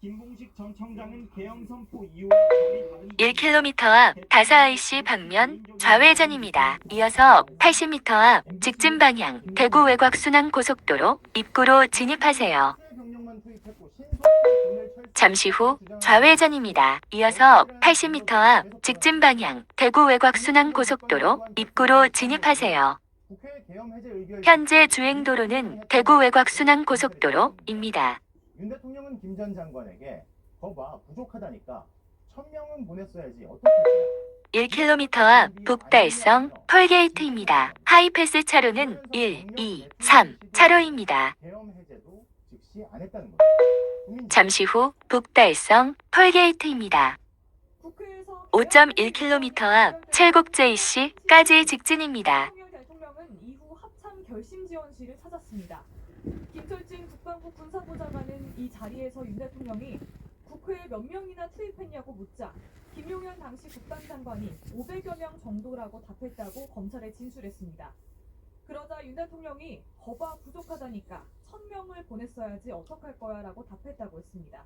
김봉식 전 청장은 계엄 선포 이후와 결이 다른 1km 앞 다사IC 방면 좌회전입니다. 이어서 80m 앞 직진 방향 대구 외곽 순환 고속도로 입구로 진입하세요. 병력만 투입했고 잠시 후 좌회전입니다. 이어서 80m 앞 직진 방향 대구 외곽 순환 고속도로 입구로 진입하세요. 국회 계엄 해제 의결 현재 주행 도로는 대구 외곽 순환 고속도로입니다. 윤 대통령은 김 전 장관에게 거봐 부족하다니까 1000명은 보냈어야지 어떡할까요? 1km 앞 북달성 톨게이트입니다. 하이패스 차로는 1, 2, 3 차로입니다. 계엄 해제도 즉시 안 했다는 거죠. 잠시 후 북달성 톨게이트입니다. 5.1km 앞 칠곡 JC까지 직진입니다. 대통령은 이후 합참 결심 지원실을 찾았습니다. 김철진 국방부 군사부 장관은 이 자리에서 윤 대통령이 국회에 몇 명이나 투입했냐고 묻자 김용현 당시 국방장관이 500여 명 정도라고 답했다고 검찰에 진술했습니다. 그러자 윤 대통령이 거봐 부족하다니까 1000명을 보냈어야지 어떡할 거야 라고 답했다고 했습니다.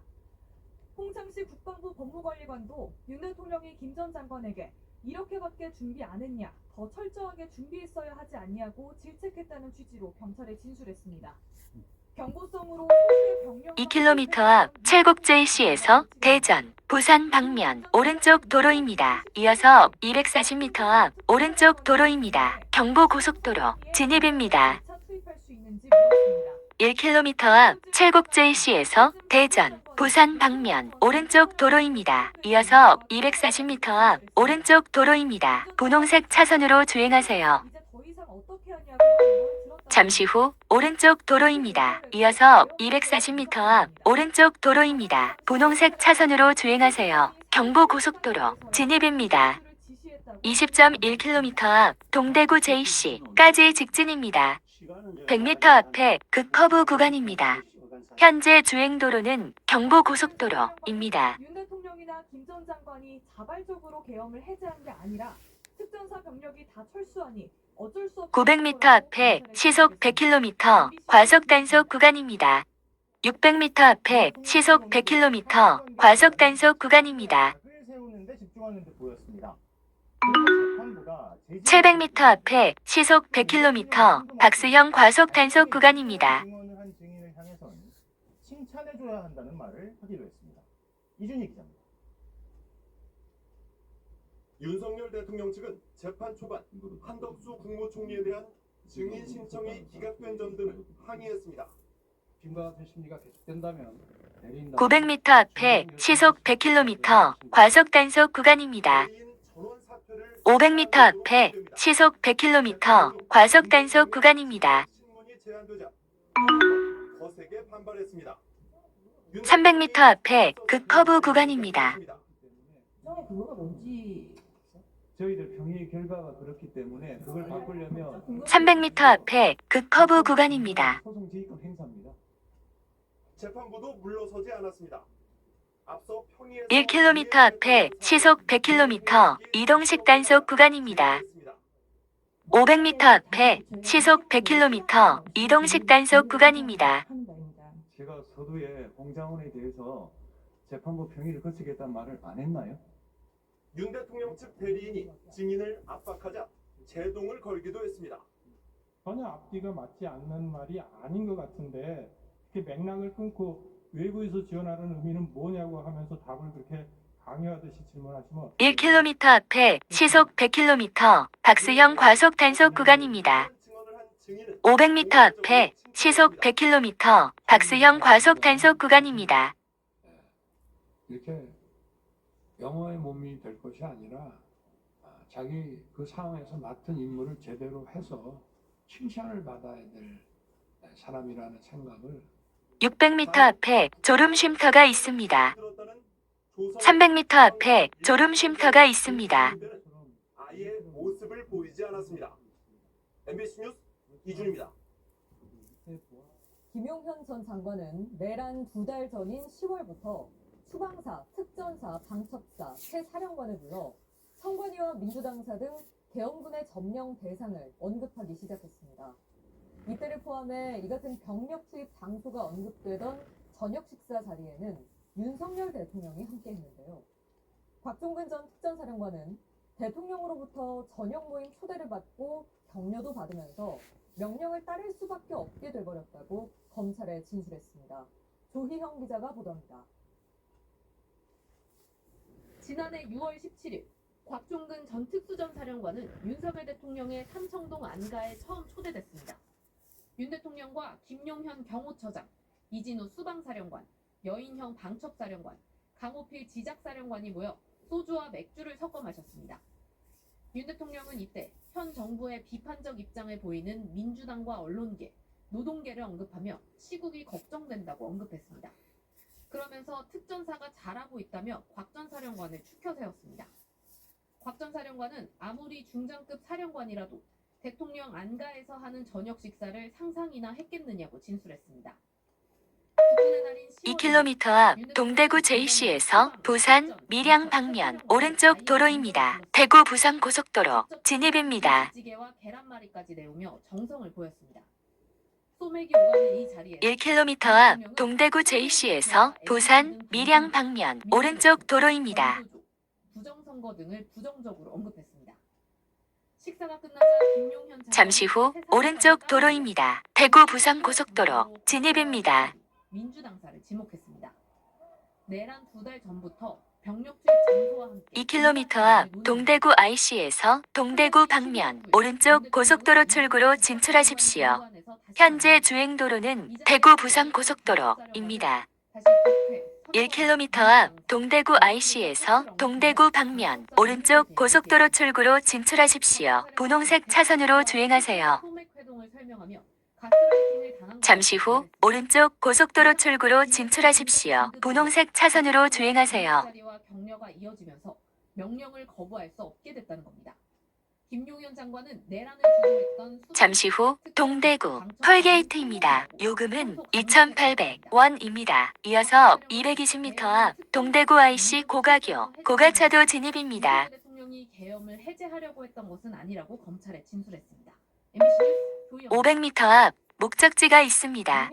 홍창식 국방부 법무관리관도 윤 대통령이 김 전 장관에게 이렇게밖에 준비 안 했냐, 더 철저하게 준비했어야 하지 않냐고 질책했다는 취지로 경찰에 진술했습니다. 경고성으로 2km 앞 칠곡 JC에서 대전, 부산 방면 오른쪽 도로입니다. 이어서 240m 앞 오른쪽 도로입니다. 경부고속도로 진입입니다. 1km 앞 칠곡 JC에서 대전, 부산 방면 오른쪽 도로입니다. 이어서 240m 앞 오른쪽 도로입니다. 분홍색 차선으로 주행하세요. 잠시 후 오른쪽 도로입니다. 이어서 240m 앞 오른쪽 도로입니다. 분홍색 차선으로 주행하세요. 경부고속도로 진입입니다. 20.1km 앞 동대구 JC까지 직진입니다. 100m 앞에 급커브 구간입니다. 현재 주행도로는 경부고속도로입니다. 윤 대통령이나 김 전 장관이 자발적으로 계엄을 해제한 게 아니라 특전사 병력이 다 철수하니 어쩔 수 없이 900m 앞에 시속 100km 과속 단속 구간입니다. 600m 앞에 시속 100km 과속 단속 구간입니다. 700m 앞에 시속 100km 박수형 과속 단속 구간입니다. 칭찬해줘야 한다는 말을 하기로 했습니다. 이준희 기자입니다. 윤석열 대통령 측은 재판 초반 한덕수 국무총리에 대한 증인 신청이 기각된 점 등을 항의했습니다. 빈과 같은 심리가 계속된다면 900m 앞에 시속 100km 과속 단속 구간입니다. 500m 앞에 시속 100km 과속 단속 구간입니다. 300m 앞에 급커브 구간입니다. 저희들 평의 결과가 그렇기 때문에 그걸 바꾸려면 300m 앞에 급커브 구간입니다. 소송 지휘권 행사입니다. 재판부도 물러서지 않았습니다. 앞서 평의에서 1km 앞에 시속 100km 이동식 단속 구간입니다. 500m 앞에 시속 100km 이동식 단속 구간입니다. 제가 서두에 공장원에 대해서 재판부 평의를 거치겠다는 말을 안 했나요? 윤 대통령 측 대리인이 증인을 압박하자 제동을 걸기도 했습니다. 전혀 앞뒤가 맞지 않는 말이 아닌 것 같은데 이렇게 맥락을 끊고 외부에서 지원하는 의미는 뭐냐고 하면서 답을 그렇게 강요하듯이 질문하시면 1km 앞에 시속 100km 박수형 과속 단속 구간입니다. 500m 앞에 시속 100km 박수형 과속 단속 구간입니다. 이렇게 영어의 몸이 될 것이 아니라 자기 그 상황에서 맡은 임무를 제대로 해서 칭찬을 받아야 될 사람이라는 생각을 600m 앞에 졸음 쉼터가 있습니다. 300m 앞에 졸음 쉼터가 있습니다. 아예 모습을 보이지 않았습니다. MBC 뉴스 이준입니다. 김용현 전 장관은 내란 2달 전인 10월부터 수방사, 특전사, 방첩사, 새 사령관을 불러 선관위와 민주당사 등 계엄군의 점령 대상을 언급하기 시작했습니다. 이때를 포함해 이 같은 병력 투입 장소가 언급되던 저녁 식사 자리에는 윤석열 대통령이 함께했는데요. 곽종근 전 특전사령관은 대통령으로부터 저녁 모임 초대를 받고 격려도 받으면서 명령을 따를 수밖에 없게 돼버렸다고 검찰에 진술했습니다. 조희형 기자가 보도합니다. 지난해 6월 17일 곽종근 전 특수전사령관은 윤석열 대통령의 삼청동 안가에 처음 초대됐습니다. 윤 대통령과 김용현 경호처장, 이진우 수방사령관, 여인형 방첩사령관, 강호필 지작사령관이 모여 소주와 맥주를 섞어 마셨습니다. 윤 대통령은 이때 현 정부의 비판적 입장을 보이는 민주당과 언론계, 노동계를 언급하며 시국이 걱정된다고 언급했습니다. 그러면서 특전사가 잘하고 있다며 곽 전 사령관을 추켜 세웠습니다. 곽 전 사령관은 아무리 중장급 사령관이라도 대통령 안가에서 하는 저녁 식사를 상상이나 했겠느냐고 진술했습니다. 2km 앞 동대구 JC에서 부산 밀양 방면 오른쪽 도로입니다. 대구 부산 고속도로 진입입니다. 찌개와 계란말이까지 내오며 정성을 보였습니다. 소맥이 오가는 이 자리에 1km 앞 동대구 JC에서 부산 밀양 방면 오른쪽 도로입니다. 부정선거 등을 부정적으로 언급했습니다. 식사가 끝나자 김용현 잠시 후 오른쪽 도로입니다. 대구 부산 고속도로 진입입니다. 민주당사를 지목했습니다. 내란 2달 전부터 병력 투입 장소와 함께 2km 앞 동대구 IC에서 동대구 방면 오른쪽 고속도로 출구로 진출하십시오. 현재 주행도로는 대구 부산 고속도로입니다. 1km 앞 동대구 IC에서 동대구 방면 오른쪽 고속도로 출구로 진출하십시오. 분홍색 차선으로 주행하세요. 잠시 후 오른쪽 고속도로 출구로 진출하십시오. 분홍색 차선으로 주행하세요. 격려가 이어지면서 명령을 거부할 수 없게 됐다는 겁니다. 김용현 장관은 내란을 주도했던 잠시 후 동대구 톨게이트입니다. 요금은 2,800원입니다. 이어서 220m 앞 동대구 IC 고가교 고가차도 진입입니다. 대통령이 계엄을 해제하려고 했던 것은 아니라고 검찰에 진술했습니다. MBC 뉴스 조희영. 500m 앞 목적지가 있습니다.